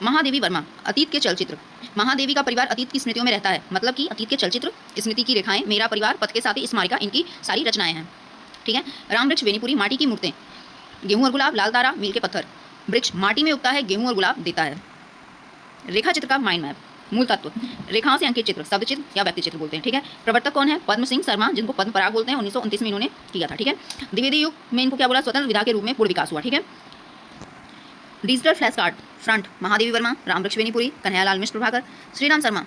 महादेवी वर्मा, अतीत के चलचित्र। महादेवी का परिवार अतीत की स्मृतियों में रहता है, मतलब कि अतीत के चलचित्र, स्मृति की रेखाएं, मेरा परिवार, पथ के साथी, स्मारिका, इनकी सारी रचनाएं हैं। ठीक है। राम वृक्ष, बेनीपुरी, माटी की मूर्तें, गेहूं और गुलाब, लाल तारा, मील के पत्थर। वृक्ष माटी में उगता है, गेहूं और गुलाब देता है। रेखा चित्र का माइंड मैप, मूल तत्व, रेखाओं से अंकित चित्र, शब्द चित्र या व्यक्ति चित्र बोलते हैं। ठीक है। प्रवर्तक कौन है? पद्म सिंह शर्मा, जिनको पद्म पराग बोलते हैं, 1929 में इन्होंने किया था। ठीक है। द्विवेदी युग में इनको क्या बोला? स्वतंत्र विधा के रूप में पूर्ण विकास हुआ। ठीक है। Digital flash card, front Mahadevi Verma, Ram वृक्ष, बेनीपुरी, कन्हैयालाल मिश्र प्रभाकर, श्रीराम शर्मा।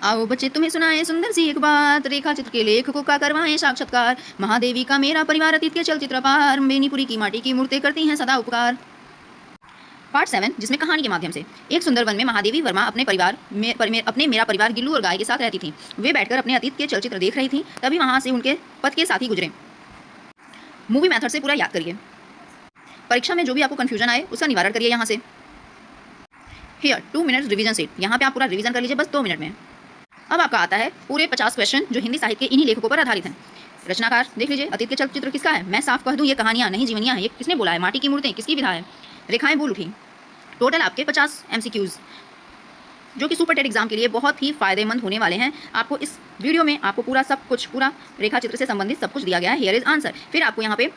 आओ बच्चे तुम्हें सुनाए सुंदर सी एक बात, रेखा चित्र के लेखकों का करवाएं साक्षात्कार। महादेवी का मेरा परिवार, अतीत के चलचित्र पार, बेनीपुरी की माटी की मूर्तें करती हैं सदा उपकार। पार्ट 7, जिसमें कहानी के माध्यम से। एक सुंदर वन में महादेवी वर्मा अपने मेरा परिवार गिल्लू और गाय के साथ रहती थी। वे बैठकर अपने अतीत के चलचित्र देख रही थी, तभी वहां से उनके पथ के साथी गुजरे। मूवी मेथड से पूरा याद करिए। परीक्षा में जो भी आपको कंफ्यूजन आए उसका निवारण करिए यहाँ से। हियर 2 मिनट्स रिवीजन सेट, यहाँ पे आप पूरा रिवीजन कर लीजिए बस 2 मिनट में। अब आपका आता है पूरे 50 क्वेश्चन जो हिंदी साहित्य के इन्हीं लेखकों पर आधारित हैं। रचनाकार देख लीजिए, अतीत के चलचित्र किसका है? मैं साफ कह दूं, ये कहानियाँ नहीं जीवनियाँ हैं। ये किसने बोला है? माटी की मूर्तें किसकी विधा है? रेखाएं बोल उठी। टोटल आपके 50 MCQs, जो कि सुपर टेट एग्जाम के लिए बहुत ही फायदेमंद होने वाले हैं। आपको इस वीडियो में आपको पूरा सब कुछ, पूरा रेखा चित्र से संबंधित सब कुछ दिया गया है। Here is answer. फिर आपको यहाँ पे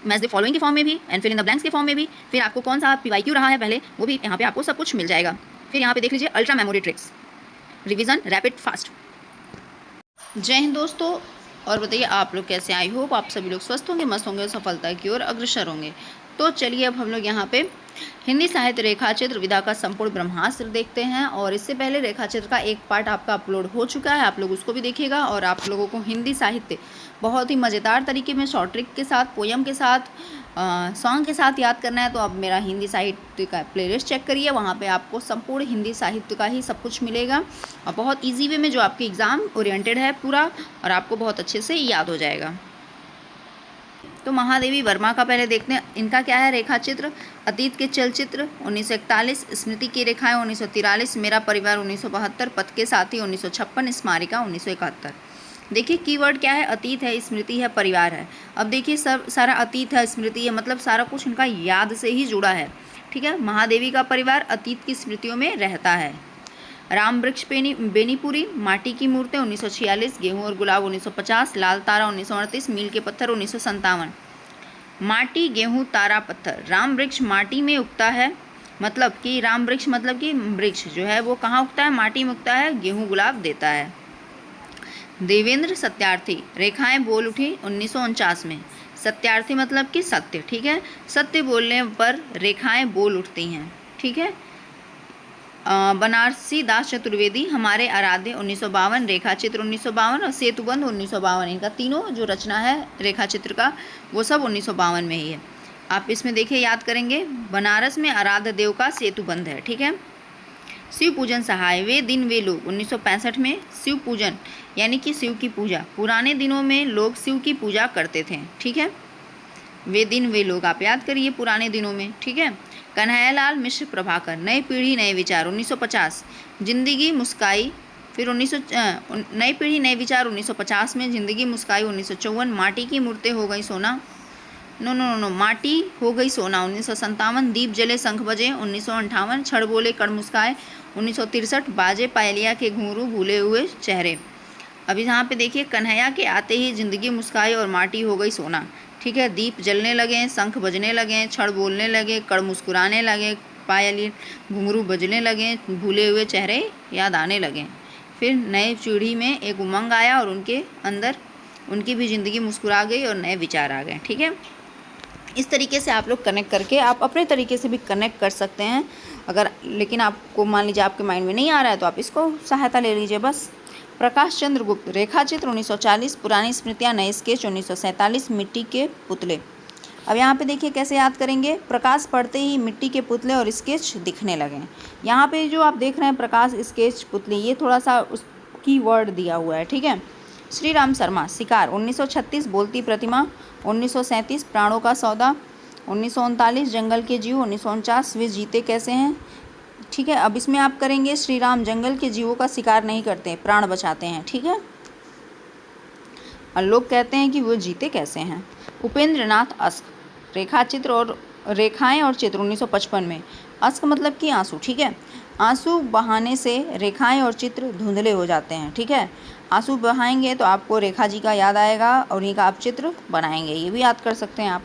मैच द फॉलोइंग के फॉर्म में भी and fill in the blanks के फॉर्म में भी, फिर आपको कौन सा PYQ रहा है पहले वो भी यहाँ पे आपको सब कुछ मिल जाएगा। फिर यहाँ पे देख लीजिए ultra memory tricks, revision rapid fast. जय हिंद दोस्तों, और बताइए आप लोग कैसे? आई होप आप सभी लोग स्वस्थ होंगे, मस्त होंगे, सफलता की ओर अग्रसर होंगे। तो चलिए अब हम लोग यहाँ पे हिंदी साहित्य रेखा चित्र विधा का संपूर्ण ब्रह्मास्त्र देखते हैं। और इससे पहले रेखा चित्र का एक पार्ट आपका अपलोड हो चुका है, आप लोग उसको भी देखिएगा। और आप लोगों को हिंदी साहित्य बहुत ही मज़ेदार तरीके में शॉर्ट ट्रिक के साथ, पोयम के साथ, सॉन्ग के साथ याद करना है तो आप मेरा हिंदी साहित्य का प्लेलिस्ट चेक करिए। वहाँ पे आपको संपूर्ण हिंदी साहित्य का ही सब कुछ मिलेगा और बहुत ईजी वे में, जो आपके एग्ज़ाम ओरिएंटेड है पूरा, और आपको बहुत अच्छे से याद हो जाएगा। तो महादेवी वर्मा का पहले देखते हैं। इनका क्या है? रेखा चित्र, अतीत के चलचित्र 1941, स्मृति की रेखाएं 1943, मेरा परिवार 1972, पथ के साथी 1956, स्मारिका 1971। देखिए कीवर्ड क्या है? अतीत है, स्मृति है, परिवार है। अब देखिए सब सारा अतीत है, स्मृति है, मतलब सारा कुछ उनका याद से ही जुड़ा है। ठीक है। महादेवी का परिवार अतीत की स्मृतियों में रहता है। राम वृक्ष, बेनीपुरी, माटी की मूर्तें 1946, गेहूं और गुलाब 1950, लाल तारा 1938, मील के पत्थर 1957। माटी, गेहूं, तारा, पत्थर। राम वृक्ष माटी में उगता है, मतलब कि राम वृक्ष मतलब कि वृक्ष जो है वो कहाँ उगता है? माटी में उगता है, गेहूं गुलाब देता है। देवेंद्र सत्यार्थी, रेखाएं बोल उठी 1949 में। सत्यार्थी मतलब कि सत्य। ठीक है। सत्य बोलने पर रेखाएं बोल उठती हैं। ठीक है। बनारसी दास चतुर्वेदी, हमारे आराध्य 1952, रेखा चित्र 1952 और सेतुबंध 1952। इनका तीनों जो रचना है रेखा चित्र का वो सब 1952 में ही है। आप इसमें देखिए याद करेंगे, बनारस में आराध्य देव का सेतुबंध है। ठीक है। शिव पूजन सहाय, वे दिन वे लोग 1965 में। शिव पूजन यानी कि शिव की पूजा, पुराने दिनों में लोग शिव की पूजा करते थे। ठीक है। वे दिन वे लोग आप याद करिए पुराने दिनों में। ठीक है। कन्हैयालाल मिश्र प्रभाकर, नई पीढ़ी नए विचार 1950, जिंदगी मुस्काई, फिर नई पीढ़ी नए विचार 1950 में, जिंदगी मुस्काई 1954, माटी की मूर्तें हो गई सोना, माटी हो गई सोना 1957, दीप जले शंख बजे 1958, छड़ बोले कड़ मुस्काए 1963, बाजे पायलिया के घुंघरू भूले हुए चेहरे। अभी यहाँ पे देखिए कन्हैया के आते ही जिंदगी मुस्काई और माटी हो गई सोना। ठीक है। दीप जलने लगे, शंख बजने लगे, छड़ बोलने लगे, कड़ मुस्कुराने लगे, पायल घुंघरू बजने लगे, भूले हुए चेहरे याद आने लगे। फिर नए पीढ़ी में एक उमंग आया और उनके अंदर उनकी भी ज़िंदगी मुस्कुरा गई और नए विचार आ गए। ठीक है। इस तरीके से आप लोग कनेक्ट करके आप अपने तरीके से भी कनेक्ट कर सकते हैं। अगर लेकिन आपको मान लीजिए आपके माइंड में नहीं आ रहा है तो आप इसको सहायता ले लीजिए बस। प्रकाश चंद्र गुप्त, रेखा चित्र 1940, पुरानी स्मृतियाँ नए स्केच 1947, मिट्टी के पुतले। अब यहाँ पे देखिए कैसे याद करेंगे। प्रकाश पड़ते ही मिट्टी के पुतले और स्केच दिखने लगे। यहाँ पे जो आप देख रहे हैं प्रकाश, स्केच, पुतले, ये थोड़ा सा उसकी वर्ड दिया हुआ है। ठीक है। श्रीराम शर्मा, शिकार 1936, बोलती प्रतिमा 1937, प्राणों का सौदा 1939, जंगल के जीव 1949, वे जीते कैसे हैं। ठीक है। अब इसमें आप करेंगे श्री राम जंगल के जीवों का शिकार नहीं करते, प्राण बचाते हैं। ठीक है। और लोग कहते हैं कि वो जीते कैसे हैं। उपेंद्र नाथ अस्क, रेखा चित्र और रेखाएं और चित्र 1955 में। अश्क मतलब कि आंसू, ठीक है। आंसू बहाने से रेखाएं और चित्र धुंधले हो जाते हैं, ठीक है। आंसू बहाएंगे तो आपको रेखा जी का याद आएगा और उन्हीं का आप चित्र बनाएंगे, ये भी याद कर सकते हैं आप।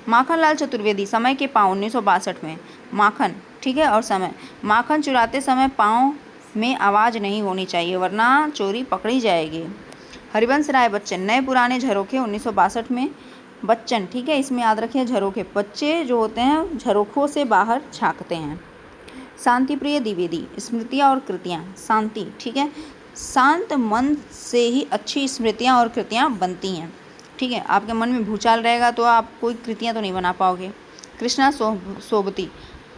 माखनलाल चतुर्वेदी, समय के पाँव 1962 में। माखन, ठीक है, और समय। माखन चुराते समय पाँव में आवाज़ नहीं होनी चाहिए वरना चोरी पकड़ी जाएगी। हरिवंश राय बच्चन, नए पुराने झरोखे 1962 में। बच्चन, ठीक है, इसमें याद रखिए झरोखे, बच्चे जो होते हैं झरोखों से बाहर झांकते हैं। शांति प्रिय द्विवेदी, स्मृतियाँ और कृतियाँ। शांति, ठीक है, शांत मन से ही अच्छी स्मृतियाँ और कृतियाँ बनती हैं, ठीक है। आपके मन में भूचाल रहेगा तो आप कोई कृतियाँ तो नहीं बना पाओगे। कृष्णा सोबती,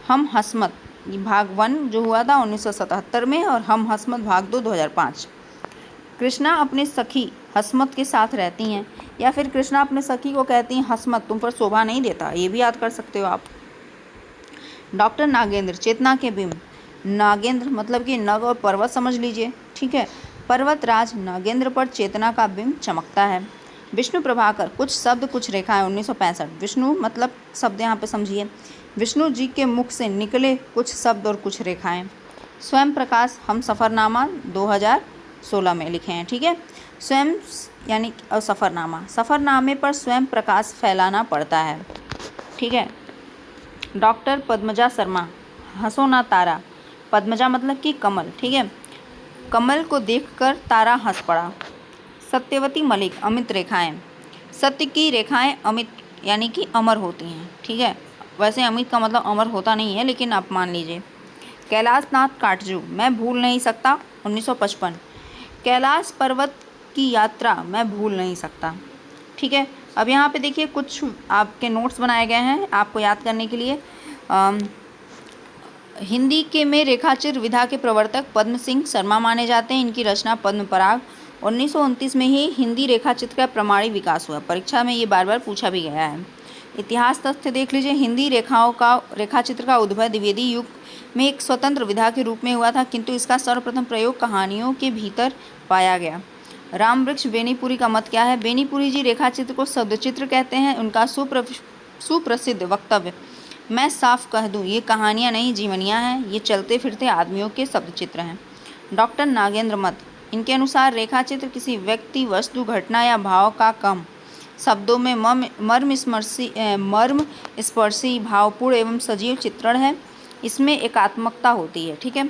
हम हसमत, भाग 1 जो हुआ था 1977 में और हम हसमत भाग 2 2005। कृष्णा अपने सखी हसमत के साथ रहती हैं या फिर कृष्णा अपने सखी को कहती हैं हसमत तुम पर शोभा नहीं देता, ये भी याद कर सकते हो आप। डॉक्टर नागेंद्र, चेतना के बिंब। नागेंद्र मतलब कि नग और पर्वत समझ लीजिए, ठीक है। पर्वत राज नागेंद्र पर चेतना का बिंब चमकता है। विष्णु प्रभाकर, कुछ शब्द कुछ रेखाएं 1965। विष्णु मतलब शब्द यहाँ पे समझिए, विष्णु जी के मुख से निकले कुछ शब्द और कुछ रेखाएं। स्वयं प्रकाश, हम सफ़रनामा 2016 में लिखे हैं, ठीक है। स्वयं यानी सफ़रनामा, सफ़रनामे पर स्वयं प्रकाश फैलाना पड़ता है, ठीक है। डॉक्टर पद्मजा शर्मा, हंसो ना तारा। पद्मजा मतलब कि कमल, ठीक है, कमल को देखकर तारा हंस पड़ा। सत्यवती मलिक, अमित रेखाएं। सत्य की रेखाएं अमित यानी कि अमर होती हैं, ठीक है। वैसे अमित का मतलब अमर होता नहीं है लेकिन आप मान लीजिए। कैलाश नाथ काटजू, मैं भूल नहीं सकता 1955। कैलाश पर्वत की यात्रा मैं भूल नहीं सकता, ठीक है। अब यहाँ पे देखिए कुछ आपके नोट्स बनाए गए हैं आपको याद करने के लिए। हिंदी के में रेखाचित्र विधा के प्रवर्तक पद्म सिंह शर्मा माने जाते हैं। इनकी रचना पद्म पराग। 1929 में ही हिंदी रेखाचित्र का प्रमाणी विकास हुआ। परीक्षा में ये बार बार पूछा भी गया है। इतिहास तथ्य देख लीजिए, हिंदी रेखाचित्र का उद्भव द्विवेदी युग में एक स्वतंत्र विधा के रूप में हुआ था, किंतु इसका सर्वप्रथम प्रयोग कहानियों के भीतर पाया गया। रामवृक्ष बेनीपुरी का मत क्या है? बेनीपुरी जी रेखाचित्र को शब्दचित्र कहते हैं। उनका सुप्रसिद्ध वक्तव्य, मैं साफ कह दूं ये कहानियाँ नहीं जीवनियाँ हैं, ये चलते फिरते आदमियों के शब्दचित्र हैं। डॉक्टर नागेंद्र मत, इनके अनुसार रेखाचित्र किसी व्यक्ति, वस्तु, घटना या भाव का कम शब्दों में मर्म स्पर्शी भावपूर्ण एवं सजीव चित्रण है। इसमें एकात्मकता होती है, ठीक है।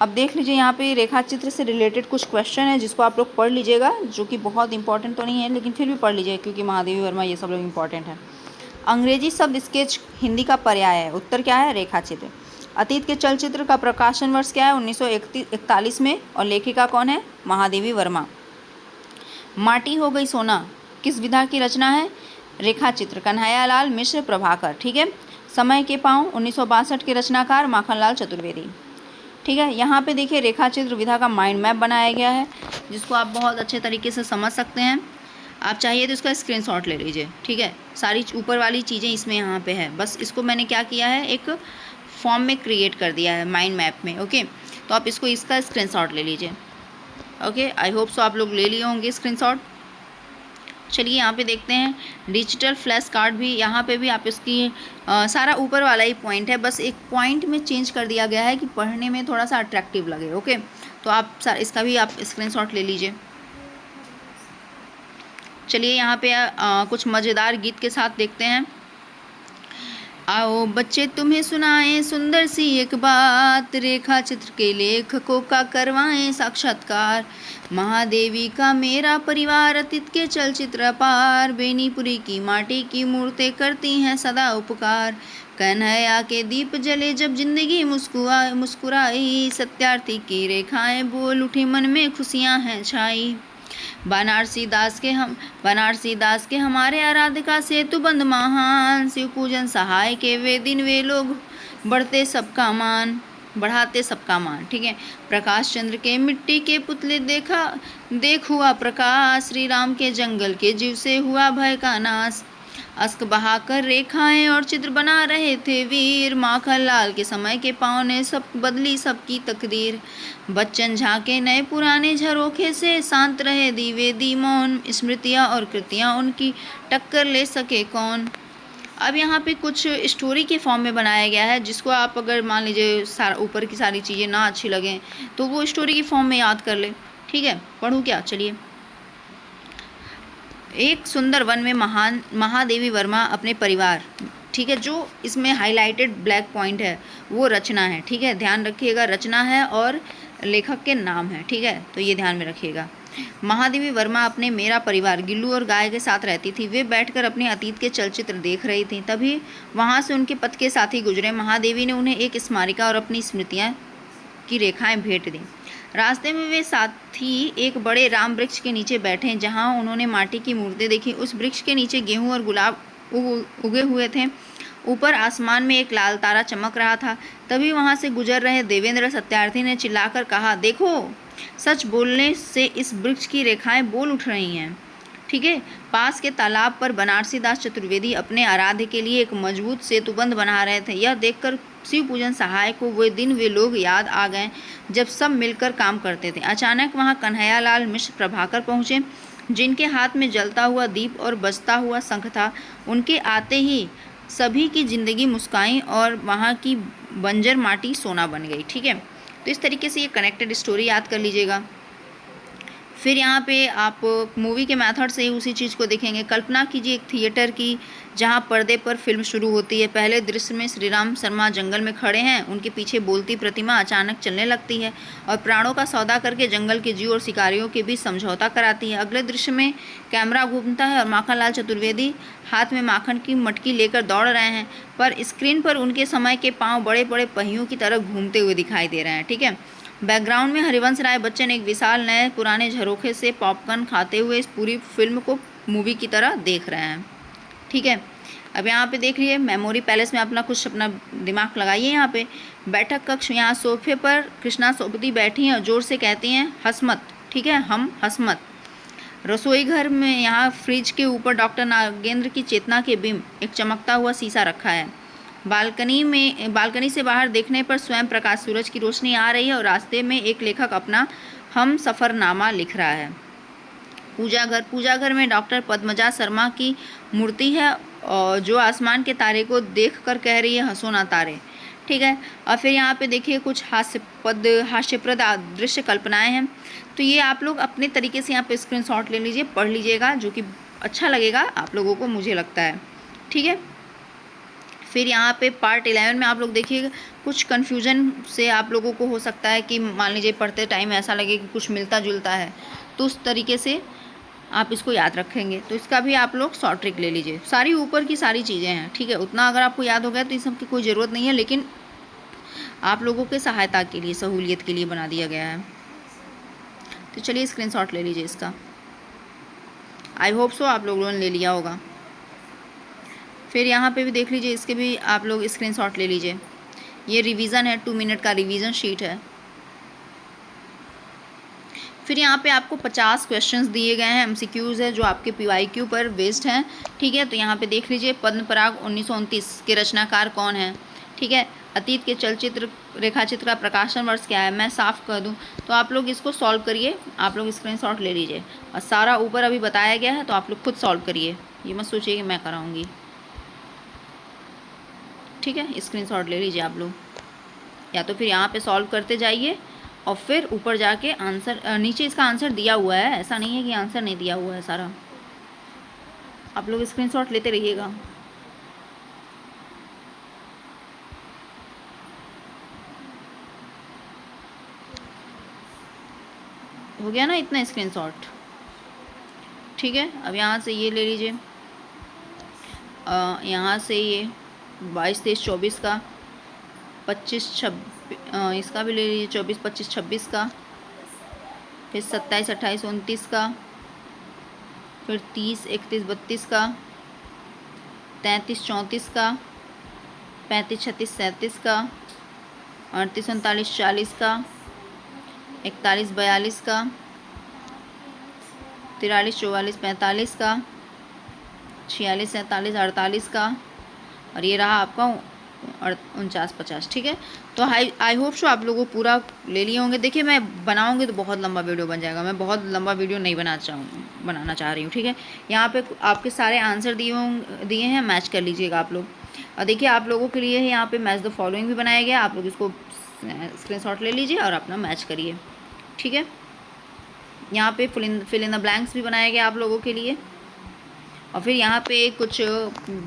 अब देख लीजिए यहाँ पे रेखाचित्र से रिलेटेड कुछ क्वेश्चन है जिसको आप लोग पढ़ लीजिएगा, जो कि बहुत इंपॉर्टेंट तो नहीं है लेकिन फिर भी पढ़ लीजिएगा क्योंकि महादेवी वर्मा ये सब लोग इंपॉर्टेंट है। अंग्रेजी शब्द स्केच हिंदी का पर्याय है। उत्तर क्या है? रेखाचित्र। अतीत के चलचित्र का प्रकाशन वर्ष क्या है? 1941 में। और लेखिका कौन है? महादेवी वर्मा। माटी हो गई सोना किस विधा की रचना है? रेखाचित्र। कन्हैयालाल मिश्र प्रभाकर, ठीक है। समय के पाँव 1962 के रचनाकार माखनलाल चतुर्वेदी, ठीक है। यहाँ पे देखिए रेखाचित्र विधा का माइंड मैप बनाया गया है जिसको आप बहुत अच्छे तरीके से समझ सकते हैं। आप चाहिए तो इसका स्क्रीनशॉट ले लीजिए, ठीक है। सारी ऊपर वाली चीज़ें इसमें यहाँ पे है, बस इसको मैंने क्या किया है एक फॉर्म में क्रिएट कर दिया है माइंड मैप में, ओके। तो आप इसका स्क्रीनशॉट ले लीजिए, ओके। आई होप सो आप लोग ले लिए होंगे स्क्रीनशॉट। चलिए यहाँ पे देखते हैं डिजिटल फ्लैश कार्ड भी। यहाँ पे भी आप इसकी सारा ऊपर वाला ही पॉइंट है, बस एक पॉइंट में चेंज कर दिया गया है कि पढ़ने में थोड़ा सा अट्रैक्टिव लगे, ओके। तो आप इसका भी आप स्क्रीनशॉट ले लीजिए। चलिए यहाँ पे कुछ मज़ेदार गीत के साथ देखते हैं। आओ बच्चे तुम्हें सुनाएं सुंदर सी एक बात, रेखा चित्र के लेखकों का करवाएं साक्षात्कार। महादेवी का मेरा परिवार, अतीत के चलचित्र अपार, बेनीपुरी की माटी की मूर्तें करती हैं सदा उपकार। कन्हैया के दीप जले जब जिंदगी मुस्कुराई, सत्यार्थी की रेखाएं बोल उठी मन में खुशियां हैं छाई। बनारसी दास के हमारे आराधिका सेतु बंद महान, शिव पूजन सहाय के वे दिन वे लोग बढ़ाते सबका मान, ठीक है। प्रकाश चंद्र के मिट्टी के पुतले देख हुआ प्रकाश, श्री राम के जंगल के जीव से हुआ भय का नाश। अश्क बहाकर रेखाएं और चित्र बना रहे थे वीर, माखनलाल के समय के पाँव ने सब बदली सबकी तकदीर। बच्चन झांके नए पुराने झरोखे से, शांत रहे द्विवेदी मौन, स्मृतियाँ और कृतियाँ उनकी टक्कर ले सके कौन। अब यहाँ पे कुछ स्टोरी के फॉर्म में बनाया गया है, जिसको आप अगर मान लीजिए सारा ऊपर की सारी चीज़ें ना अच्छी लगें तो वो स्टोरी के फॉर्म में याद कर ले। ठीक है, पढ़ूँ क्या? चलिए। एक सुंदर वन में महादेवी वर्मा अपने परिवार, ठीक है, जो इसमें हाईलाइटेड ब्लैक पॉइंट है वो रचना है। ठीक है, ध्यान रखिएगा, रचना है और लेखक के नाम है। ठीक है, तो ये ध्यान में रखिएगा। महादेवी वर्मा अपने मेरा परिवार गिल्लू और गाय के साथ रहती थी। वे बैठकर अपने अतीत के चलचित्र देख रही थी। तभी वहाँ से उनके पथ के साथी गुजरे। महादेवी ने उन्हें एक स्मारिका और अपनी स्मृतियाँ की रेखाएं भेंट दी। रास्ते में वे साथी एक बड़े राम वृक्ष के नीचे बैठे, जहाँ उन्होंने माटी की मूर्तें देखी। उस वृक्ष के नीचे गेहूँ और गुलाब उगे हुए थे। ऊपर आसमान में एक लाल तारा चमक रहा था। तभी वहाँ से गुजर रहे देवेंद्र सत्यार्थी ने चिल्लाकर कहा, देखो, सच बोलने से इस वृक्ष की रेखाएं बोल उठ रही हैं। ठीक है, पास के तालाब पर बनारसी दास चतुर्वेदी अपने आराध्य के लिए एक मजबूत सेतुबंध बना रहे थे। यह देखकर शिव पूजन सहाय को वे दिन वे लोग याद आ गए जब सब मिलकर काम करते थे। अचानक वहाँ कन्हैयालाल मिश्र प्रभाकर पहुँचे, जिनके हाथ में जलता हुआ दीप और बजता हुआ शंख था। उनके आते ही सभी की जिंदगी मुस्काई और वहाँ की बंजर माटी सोना बन गई। ठीक है, तो इस तरीके से ये कनेक्टेड स्टोरी याद कर लीजिएगा। फिर यहाँ पे आप मूवी के मेथड से ही उसी चीज़ को देखेंगे। कल्पना कीजिए एक थिएटर की, जहाँ पर्दे पर फिल्म शुरू होती है। पहले दृश्य में श्री राम शर्मा जंगल में खड़े हैं। उनके पीछे बोलती प्रतिमा अचानक चलने लगती है और प्राणों का सौदा करके जंगल के जीव और शिकारियों के बीच समझौता कराती है। अगले दृश्य में कैमरा घूमता है और माखनलाल चतुर्वेदी हाथ में माखन की मटकी लेकर दौड़ रहे हैं, पर स्क्रीन पर उनके समय के पाँव बड़े बड़े पहियों की तरह घूमते हुए दिखाई दे रहे हैं। ठीक है, बैकग्राउंड में हरिवंश राय बच्चन एक विशाल नए पुराने झरोखे से पॉपकॉर्न खाते हुए इस पूरी फिल्म को मूवी की तरह देख रहे हैं। ठीक है, अब यहाँ पे देख लीजिए, मेमोरी पैलेस में अपना दिमाग लगाइए। यहाँ पे बैठक कक्ष, यहाँ सोफे पर कृष्णा सोपती बैठी हैं और जोर से कहती हैं, हंसमत। ठीक है, हम हंसमत। रसोई घर में यहाँ फ्रिज के ऊपर डॉक्टर नागेंद्र की चेतना के बिंब, एक चमकता हुआ शीशा रखा है। बालकनी से बाहर देखने पर स्वयं प्रकाश सूरज की रोशनी आ रही है और रास्ते में एक लेखक अपना हम सफ़रनामा लिख रहा है। पूजा घर में डॉक्टर पद्मजा शर्मा की मूर्ति है और जो आसमान के तारे को देखकर कह रही है, हंसो ना तारे। ठीक है, और फिर यहाँ पे देखिए कुछ हास्यप्रद दृश्य कल्पनाएं हैं। तो ये आप लोग अपने तरीके से यहाँ पे स्क्रीनशॉट ले लीजिए, पढ़ लीजिएगा, जो कि अच्छा लगेगा आप लोगों को, मुझे लगता है। ठीक है, फिर यहाँ पे पार्ट 11 में आप लोग देखिएगा, कुछ कन्फ्यूजन से आप लोगों को हो सकता है कि मान लीजिए पढ़ते टाइम ऐसा लगे कि कुछ मिलता जुलता है, तो उस तरीके से आप इसको याद रखेंगे। तो इसका भी आप लोग शॉर्ट ट्रिक ले लीजिए। सारी ऊपर की सारी चीज़ें हैं। ठीक है, उतना अगर आपको याद हो गया तो इस सब की कोई ज़रूरत नहीं है, लेकिन आप लोगों के सहायता के लिए, सहूलियत के लिए बना दिया गया है। तो चलिए स्क्रीनशॉट ले लीजिए इसका। आई होप सो आप लोगों ने ले लिया होगा। फिर यहाँ पे भी देख लीजिए, इसके भी आप लोग स्क्रीनशॉट ले लीजिए। ये रिवीजन है, 2 मिनट का रिवीजन शीट है। फिर यहाँ पे आपको 50 क्वेश्चंस दिए गए हैं, MCQs है, जो आपके PYQ पर बेस्ड हैं। ठीक है, तो यहाँ पे देख लीजिए, पद्मपराग 1929 के रचनाकार कौन है। ठीक है, अतीत के चलचित्र रेखाचित्र का प्रकाशन वर्ष क्या है, मैं साफ कर दूं तो आप लोग इसको सॉल्व करिए। आप लोग स्क्रीनशॉट ले लीजिए और सारा ऊपर अभी बताया गया है, तो आप लोग खुद सॉल्व करिए, ये मत सोचिए कि मैं कराऊँगी। ठीक है, स्क्रीनशॉट ले लीजिए आप लोग, या तो फिर यहाँ पे सॉल्व करते जाइए और फिर ऊपर जाके आंसर, नीचे इसका आंसर दिया हुआ है, ऐसा नहीं है कि आंसर नहीं दिया हुआ है सारा। आप लोग स्क्रीनशॉट लेते रहिएगा। हो गया ना इतना स्क्रीनशॉट। ठीक है, अब यहाँ से ये ले लीजिए, यहाँ से ये 22, 23, 24 का, 25, 26 इसका भी ले लीजिए, 24, 25, 26 का, फिर 27, 28, 29 का, फिर 30, 31, 32 का, 33, 34 का, 35, 36, 37 का, 38, 39, 40 का, 41, 42 का, 43, 44, 45 का, 46, 47, 48 का, और ये रहा आपका और 49-50, ठीक है। तो आई होप सो आप लोगों को पूरा ले लिए होंगे। देखिए मैं बनाऊंगी तो बहुत लंबा वीडियो बन जाएगा, मैं बहुत लंबा वीडियो नहीं बनाना चाह रही हूँ, ठीक है। यहाँ पे आपके सारे आंसर दिए हैं, मैच कर लीजिएगा आप लोग। और देखिए आप लोगों के लिए यहाँ पे मैच द फॉलोइंग भी बनाया गया, आप लोग इसको स्क्रीनशॉट ले लीजिए और अपना मैच करिए, ठीक है। यहाँ पे फिल इन द ब्लैंक्स भी बनाया गया आप लोगों के लिए। और फिर यहाँ पे कुछ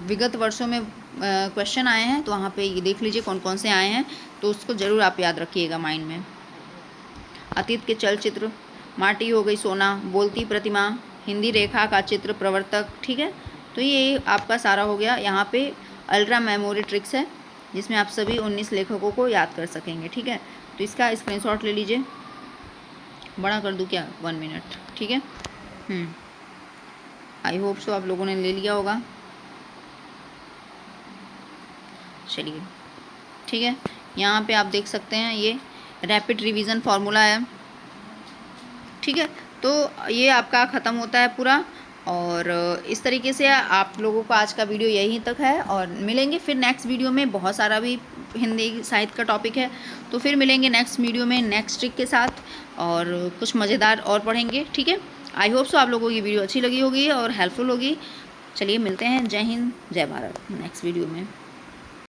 विगत वर्षों में क्वेश्चन आए हैं, तो वहाँ पे ये देख लीजिए कौन कौन से आए हैं, तो उसको ज़रूर आप याद रखिएगा माइंड में। अतीत के चलचित्र, माटी हो गई सोना, बोलती प्रतिमा, हिंदी रेखा का चित्र प्रवर्तक, ठीक है। तो ये आपका सारा हो गया। यहाँ पे अल्ट्रा मेमोरी ट्रिक्स है जिसमें आप सभी 19 लेखकों को याद कर सकेंगे, ठीक है। तो इसका स्क्रीनशॉट ले लीजिए। बड़ा कर दूँ क्या? 1 मिनट, ठीक है। आई होप सो आप लोगों ने ले लिया होगा। चलिए ठीक है, यहाँ पे आप देख सकते हैं ये रैपिड रिवीजन फार्मूला है, ठीक है। तो ये आपका ख़त्म होता है पूरा। और इस तरीके से आप लोगों को आज का वीडियो यहीं तक है, और मिलेंगे फिर नेक्स्ट वीडियो में। बहुत सारा भी हिंदी साहित्य का टॉपिक है, तो फिर मिलेंगे नेक्स्ट वीडियो में नेक्स्ट ट्रिक के साथ, और कुछ मज़ेदार और पढ़ेंगे, ठीक है। आई होप सो आप लोगों की वीडियो अच्छी लगी होगी और हेल्पफुल होगी। चलिए मिलते हैं। जय हिंद, जय भारत नेक्स्ट वीडियो में।